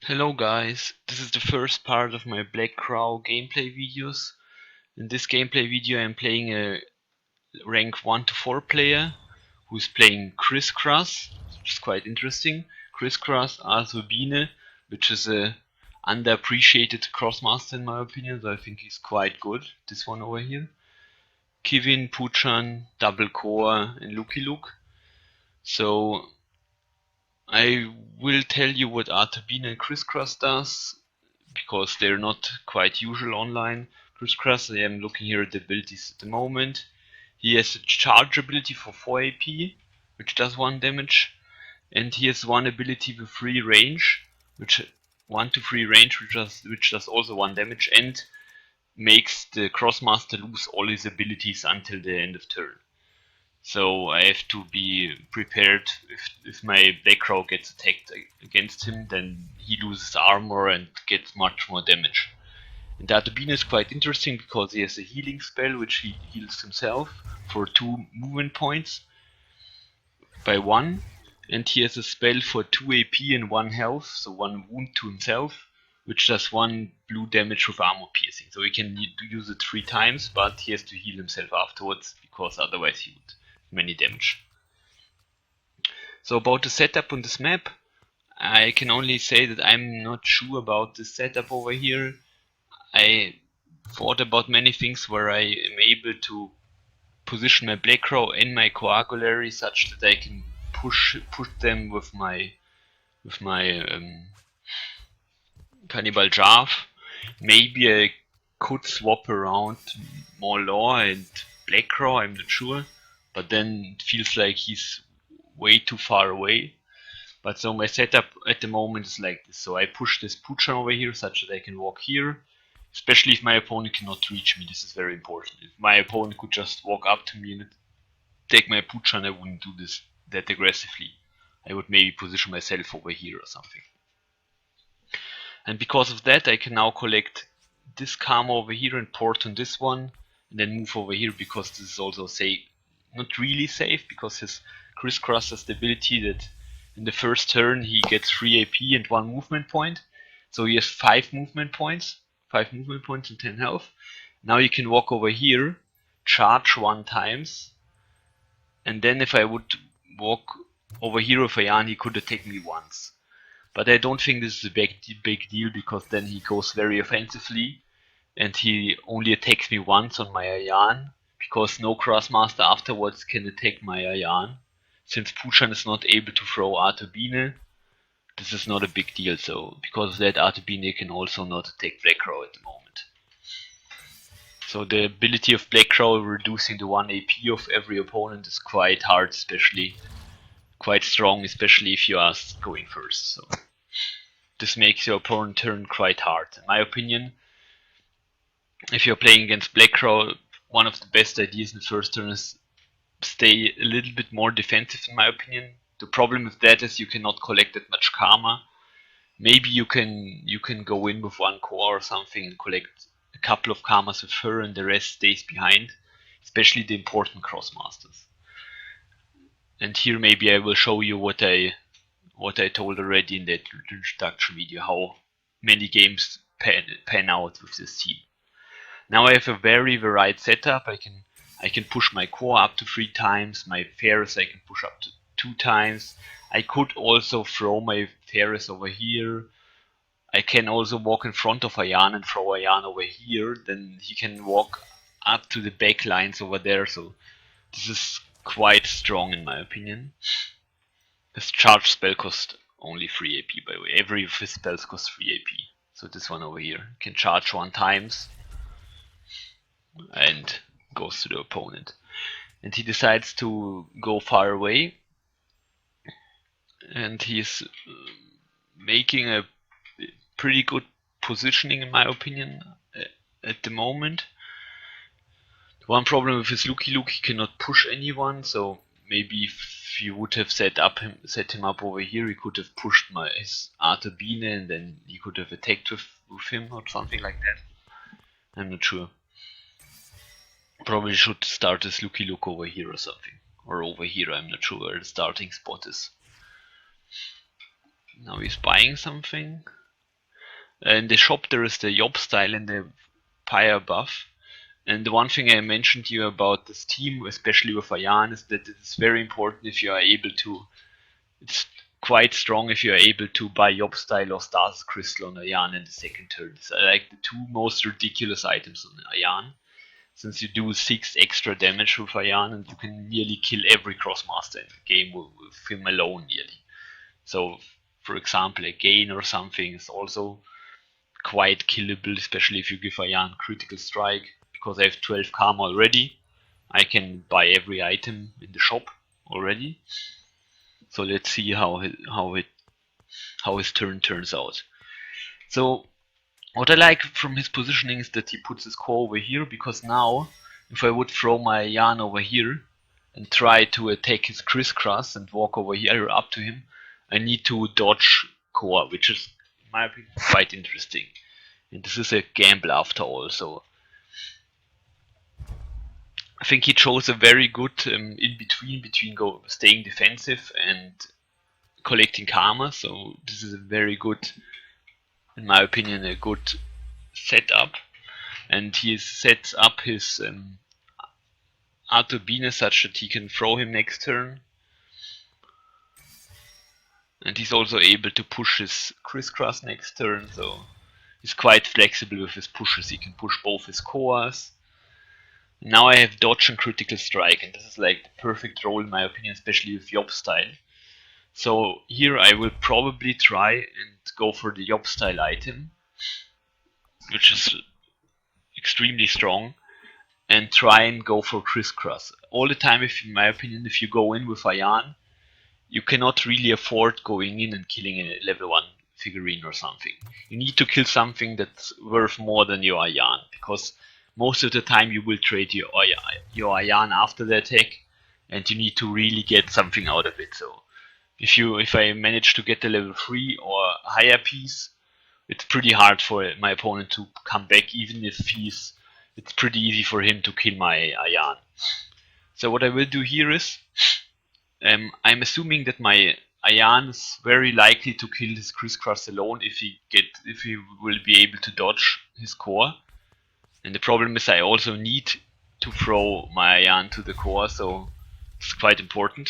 Hello guys, this is the first part of my Black Crow gameplay videos. In this gameplay video I'm playing a rank 1 to 4 player who's playing Kriss Krass, which is quite interesting. Kriss Krass, also Bine, which is a underappreciated Krosmaster in my opinion, so I think he's quite good, this one over here. Kivin, Poochan, double core and Ylook. So I will tell you what Bine and Kriss Krass does, because they're not quite usual online. Kriss Krass, I am looking here at the abilities at the moment. He has a charge ability for 4 AP, which does 1 damage, and he has one ability with free range, which 1 to 3 range, which does also 1 damage, and makes the Krosmaster lose all his abilities until the end of turn. So I have to be prepared if my Black Crow gets attacked against him, then he loses armor and gets much more damage. And that Bine is quite interesting because he has a healing spell which he heals himself for 2 movement points by 1, and he has a spell for 2 AP and 1 health, so 1 wound to himself, which does 1 blue damage with armor piercing. So he can use it 3 times, but he has to heal himself afterwards because otherwise he would many damage. So about the setup on this map, I can only say that I'm not sure about the setup over here. I thought about many things where I am able to position my Black Crow and my Gulary such that I can push them with my Cannibal Jarve. Maybe I could swap around more Law and Black Crow, I'm not sure, but then it feels like he's way too far away. But so my setup at the moment is like this. So I push this Poochan over here such that I can walk here, especially if my opponent cannot reach me. This is very important. If my opponent could just walk up to me and take my Poochan, I wouldn't do this that aggressively. I would maybe position myself over here or something. And because of that I can now collect this karma over here and port on this one, and then move over here, because this is also safe. Not really safe, because his Kriss Krass has the ability that in the first turn he gets 3 AP and 1 movement point. So he has 5 movement points and 10 health. Now you can walk over here, charge 1 times, and then if I would walk over here with Ayan, he could attack me once. But I don't think this is a big deal, because then he goes very offensively and he only attacks me once on my Ayan, because no Krosmaster afterwards can attack my Ayan. Since Poochan is not able to throw Bine, this is not a big deal. So because of that, Bine can also not attack Black Crow at the moment. So the ability of Black Crow reducing the 1 AP of every opponent is quite hard, quite strong, especially if you are going first. So this makes your opponent turn quite hard. In my opinion, if you're playing against Black Crow, one of the best ideas in the first turn is stay a little bit more defensive, in my opinion. The problem with that is you cannot collect that much karma. Maybe you can go in with 1 core or something and collect a couple of karmas with her, and the rest stays behind, especially the important Krosmasters. And here maybe I will show you what I told already in that introduction video, how many games pan out with this team. Now I have a very varied setup. I can push my core up to 3 times, my Ferris I can push up to 2 times. I could also throw my Ferris over here. I can also walk in front of Ayan and throw Ayan over here, then he can walk up to the back lines over there, so this is quite strong in my opinion. His charge spell costs only 3 AP, by the way. Every of his spells costs 3 AP. So this one over here can charge 1 times and goes to the opponent. And he decides to go far away, and he's making a pretty good positioning in my opinion at the moment. One problem with his Ylook, he cannot push anyone, so maybe if you would have set him up over here, he could have pushed his Bine, and then he could have attacked with him or something like that. I'm not sure. Probably should start his Ylook over here or something. Or over here, I'm not sure where the starting spot is. Now he's buying something. In the shop there is the Job style and the Pyre buff. And the one thing I mentioned here about this team, especially with Ayan, is that it's very important if you are able to. It's quite strong if you are able to buy Job style or Stasis Crystal on Ayan in the second turn. These are like the two most ridiculous items on Ayan, since you do 6 extra damage with Ayan and you can nearly kill every Krosmaster in the game with him alone nearly. So, for example, a Gain or something is also quite killable, especially if you give Ayan critical strike. Because I have 12 karma already, I can buy every item in the shop already. So let's see how his turn turns out. So what I like from his positioning is that he puts his core over here, because now if I would throw my Ayan over here and try to attack his Kriss Krass and walk over here up to him, I need to dodge core, which is in my opinion quite interesting. And this is a gamble after all, so I think he chose a very good in between staying defensive and collecting karma. So this is a very good, in my opinion, a good setup. And he sets up his Bine such that he can throw him next turn. And he's also able to push his Kriss Krass next turn, so he's quite flexible with his pushes. He can push both his cores. Now I have dodge and critical strike, and this is like the perfect role in my opinion, especially with Job style. So here I will probably try and go for the Job style item, which is extremely strong, and try and go for Kriss Krass. All the time, if in my opinion, if you go in with Ayan, you cannot really afford going in and killing a level 1 figurine or something. You need to kill something that's worth more than your Ayan, because most of the time you will trade your Ayan after the attack, and you need to really get something out of it. So if I manage to get the level 3 or higher piece, it's pretty hard for my opponent to come back, even if it's pretty easy for him to kill my Ayan. So what I will do here is, I'm assuming that my Ayan is very likely to kill his Kriss Krass alone if he will be able to dodge his core. And the problem is I also need to throw my Ayan to the core, so it's quite important.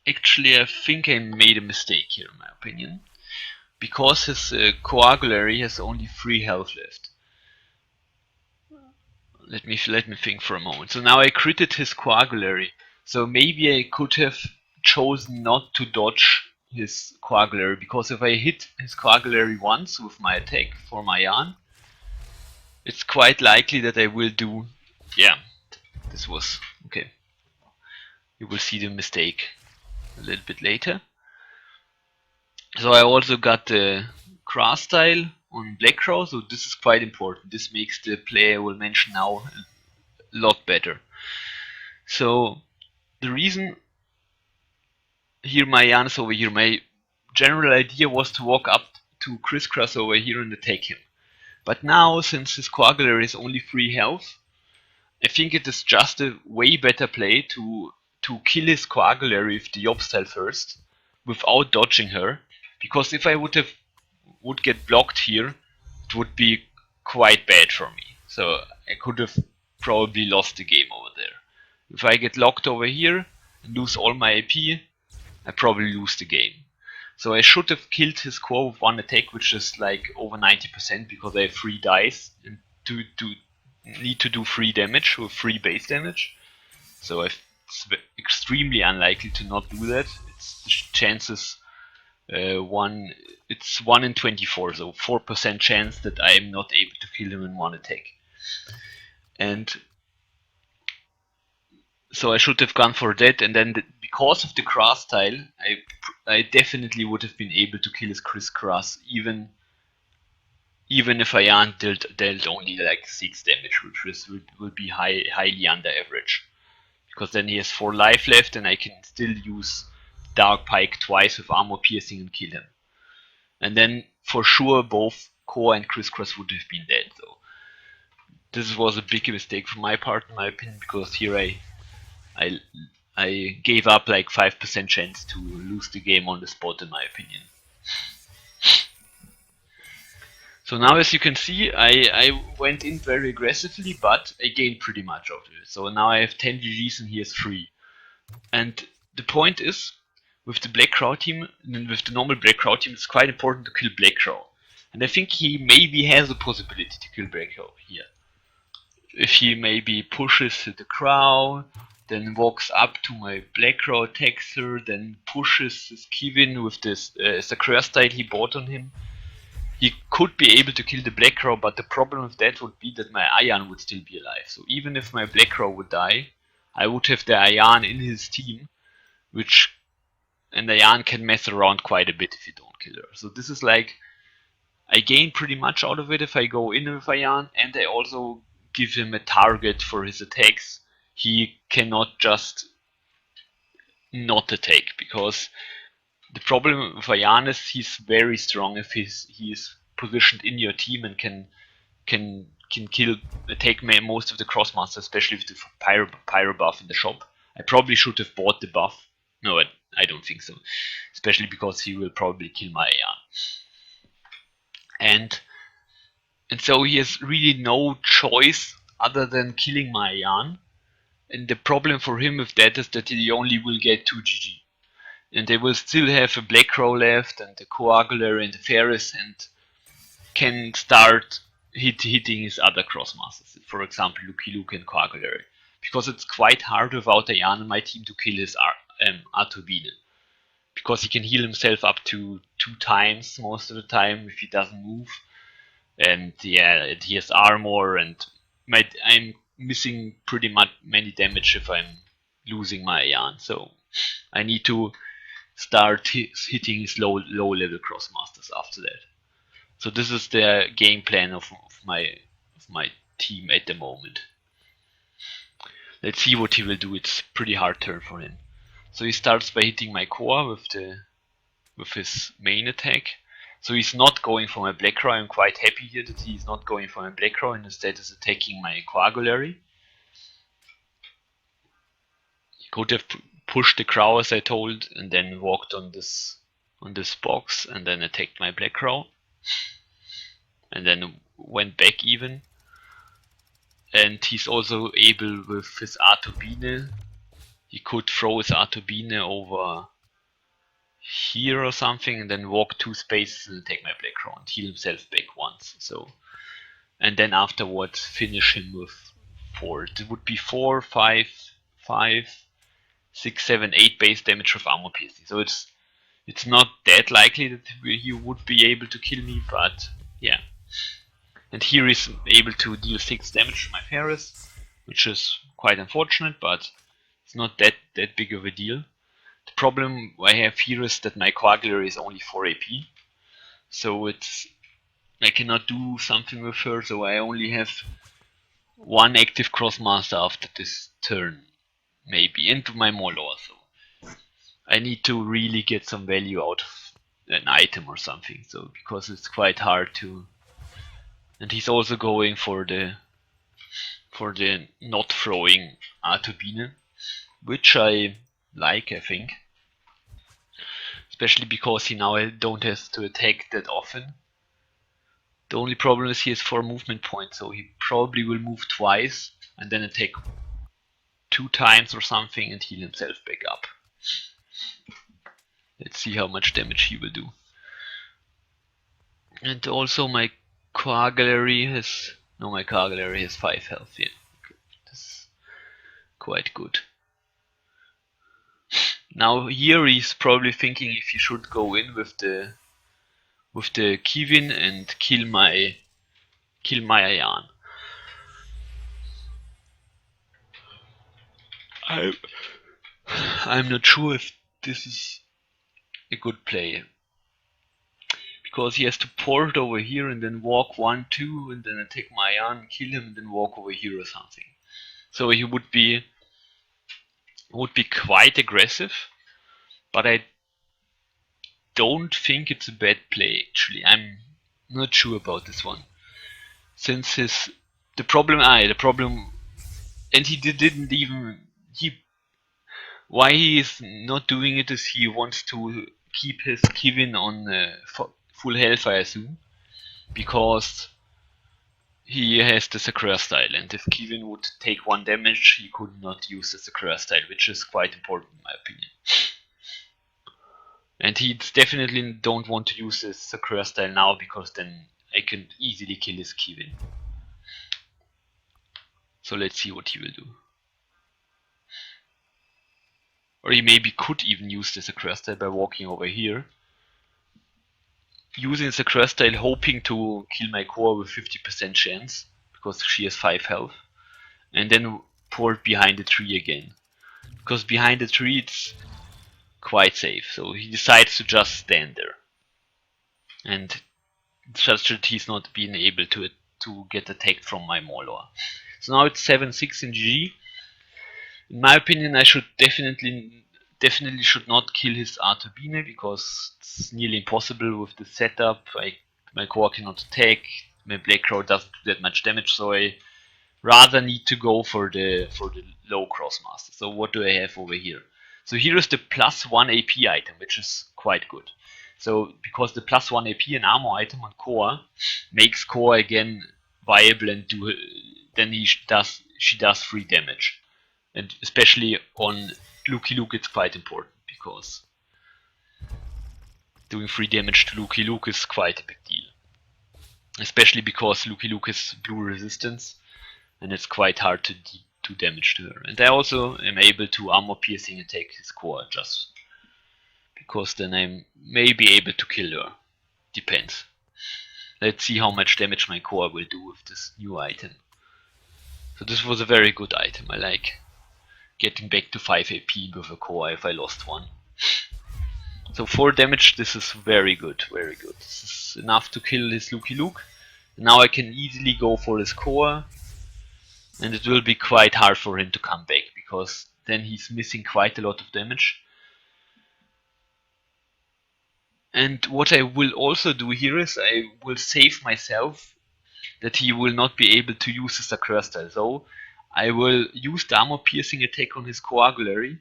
Actually, I think I made a mistake here in my opinion, because his Gulary has only 3 health left. Let me think for a moment. So now I critted his Gulary. So maybe I could have chosen not to dodge his Gulary, because if I hit his Gulary once with my attack for my Ayan, it's quite likely that I will do. Yeah, this was okay. You will see the mistake a little bit later. So I also got the Grass style on Black Crow, so this is quite important. This makes the play I will mention now a lot better. So the reason here my Ayan is over here, my general idea was to walk up to Kriss Krass over here and attack him. But now, since his Gulary is only 3 health, I think it is just a way better play to kill his Gulary with the Job style first, without dodging her. Because if I would get blocked here, it would be quite bad for me. So I could have probably lost the game over there. If I get locked over here and lose all my AP, I probably lose the game. So I should have killed his core with 1 attack, which is like over 90%, because I have 3 dice and need to do 3 damage with 3 base damage. So it's extremely unlikely to not do that. It's the chances it's 1 in 24, so 4% chance that I am not able to kill him in 1 attack. And so I should have gone for that, and then because of the Grass style, I definitely would have been able to kill his Kriss Krass, even if Ayan dealt only like 6 damage, which will be highly under average. Because then he has 4 life left, and I can still use Dark Pike twice with armor piercing and kill him. And then for sure both Core and Kriss Krass would have been dead. So this was a big mistake from my part, in my opinion, because here I I gave up like 5% chance to lose the game on the spot, in my opinion. So now, as you can see, I went in very aggressively, but I gained pretty much out of it. So now I have 10 GGs and he has 3. And the point is, with the Black Crow team, and with the normal Black Crow team, it's quite important to kill Black Crow. And I think he maybe has a possibility to kill Black Crow here. If he maybe pushes the Crow, then walks up to my Black Crow, attacks her, then pushes his Kivin with this Sakura style he bought on him. He could be able to kill the Black Crow, but the problem with that would be that my Iron would still be alive. So even if my Black Crow would die, I would have the Iron in his team, and Iron can mess around quite a bit if you don't kill her. So this is like, I gain pretty much out of it if I go in with Iron, and I also give him a target for his attacks. He cannot just not attack, because the problem with Iron is he's very strong if he is positioned in your team and can attack most of the Krosmaster, especially with the pyro buff in the shop. I probably should have bought the buff. No, I don't think so. Especially because he will probably kill my Iron. And so he has really no choice other than killing my Iron. And the problem for him with that is that he only will get 2 GG. And they will still have a Black Crow left, and the Gulary and the Ferris, and can start hitting his other Krosmasters. For example, Ylook and Gulary. Because it's quite hard without a Jan in my team to kill his Bine. Because he can heal himself up to 2 times most of the time if he doesn't move. And yeah, he has armor, and I'm missing pretty much many damage if I'm losing my Jan. So I need to start hitting his low level Krosmasters after that. So this is the game plan of my team at the moment. Let's see what he will do. It's pretty hard turn for him. So he starts by hitting my core with his main attack. So he's not going for my Black Crow. I'm quite happy here that he's not going for my Black Crow and instead is attacking my Gulary. He could have pushed the Crow as I told, and then walked on this box and then attacked my Black Crow. And then went back even. And he's also able with his Bine. He could throw his Bine over here or something and then walk 2 spaces and attack my Black Crow and heal himself back once. So, and then afterwards finish him with 4. It would be 4, 5, 6, 7, 8 base damage with armor piercing. So it's not that likely that he would be able to kill me, but yeah. And here he's able to deal 6 damage to my Ferris, which is quite unfortunate, but it's not that big of a deal. The problem I have here is that my Gulary is only 4 AP, so I cannot do something with her, so I only have 1 active Krosmaster after this turn, maybe, into my Moloch. So I need to really get some value out of an item or something, so because it's quite hard to. And he's also going for the not throwing Bine, which I like, I think. Especially because he now don't have to attack that often. The only problem is he has 4 movement points, so he probably will move twice and then attack 2 times or something and heal himself back up. Let's see how much damage he will do. And also my Gulary has 5 health. Yeah, that's quite good. Now here he's probably thinking if he should go in with the Kivin and kill my Iron. I'm not sure if this is a good play. Because he has to port over here and then walk 1, 2 and then attack my Iron, kill him and then walk over here or something. So he would be quite aggressive, but I don't think it's a bad play actually. I'm not sure about this one. Since the problem, and he Why he is not doing it is he wants to keep his Kivin on full health, I assume, because he has the Sakura style, and if Kivin would take 1 damage, he could not use the Sakura style, which is quite important in my opinion. And he definitely don't want to use his Sakura style now, because then I can easily kill his Kivin. So let's see what he will do. Or he maybe could even use the Sakura style by walking over here. Using the Sakura style, hoping to kill my core with 50% chance, because she has 5 health. And then port behind the tree again. Because behind the tree it's quite safe. So he decides to just stand there. And such that he's not being able to get attacked from my Mauler. So now it's 7-6 in GG. In my opinion, I should definitely should not kill his Bine, because it's nearly impossible with the setup. My core cannot attack, my Black Crow doesn't do that much damage, so I rather need to go for the low Krosmaster. So what do I have over here? So here is the +1 AP item, which is quite good. So because the +1 AP and armor item on core makes core again viable, and then she does 3 damage. And especially on Ylook it's quite important, because doing 3 damage to Ylook is quite a big deal. Especially because Ylook is blue resistance, and it's quite hard to do damage to her. And I also am able to armor piercing attack his core, just because then I may be able to kill her. Depends. Let's see how much damage my core will do with this new item. So this was a very good item. I like getting back to 5 AP with a core if I lost one. So 4 damage, this is very good, very good. This is enough to kill his Ylook. Now I can easily go for his core, and it will be quite hard for him to come back, because then he's missing quite a lot of damage. And what I will also do here is I will save myself that he will not be able to use the Sakura style. So I will use the armor piercing attack on his Gulary,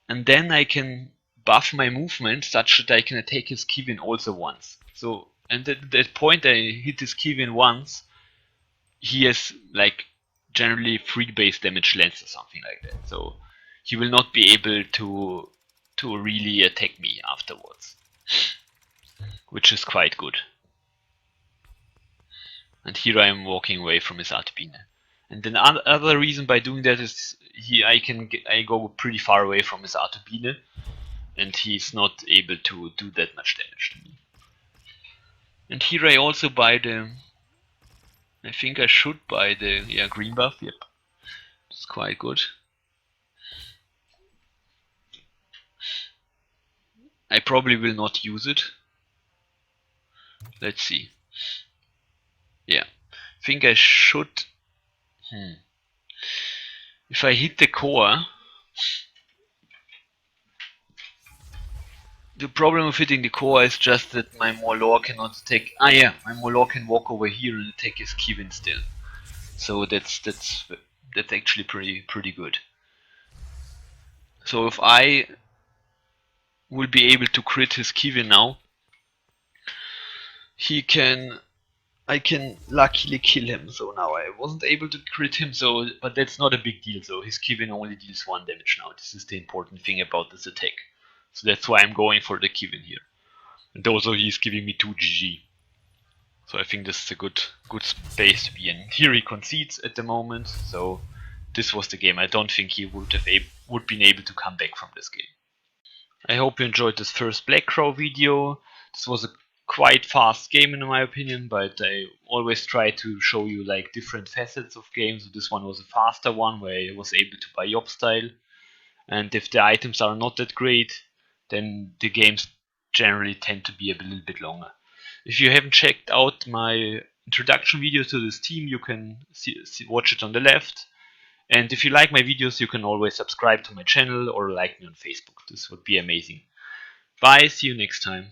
and then I can buff my movement such that I can attack his Kivin also once. So, and at that point I hit his Kivin once, he has like generally 3 base damage length or something like that. So he will not be able to really attack me afterwards, which is quite good. And here I am walking away from his Bine. And then other reason by doing that is I go pretty far away from his Bine, and he's not able to do that much damage to me. And here I also buy I think I should buy the green buff. Yep, it's quite good. I probably will not use it. Let's see. Yeah, I think I should. If I hit the core, the problem with hitting the core is just that my Mauler cannot attack. My Mauler can walk over here and attack his Kivin still. So that's actually pretty good. So if I will be able to crit his Kivin now, I can luckily kill him. So now I wasn't able to crit him, but that's not a big deal. So his Kivin only deals 1 damage now. This is the important thing about this attack. So that's why I'm going for the Kivin here. And also he's giving me 2 GG. So I think this is a good space to be in. Here he concedes at the moment, so this was the game. I don't think he would been able to come back from this game. I hope you enjoyed this first Black Crow video. This was a quite fast game in my opinion, but I always try to show you like different facets of games. So this one was a faster one where I was able to buy Yob style. And if the items are not that great, then the games generally tend to be a little bit longer. If you haven't checked out my introduction video to this team, you can watch it on the left. And if you like my videos, you can always subscribe to my channel or like me on Facebook. This would be amazing. Bye, see you next time.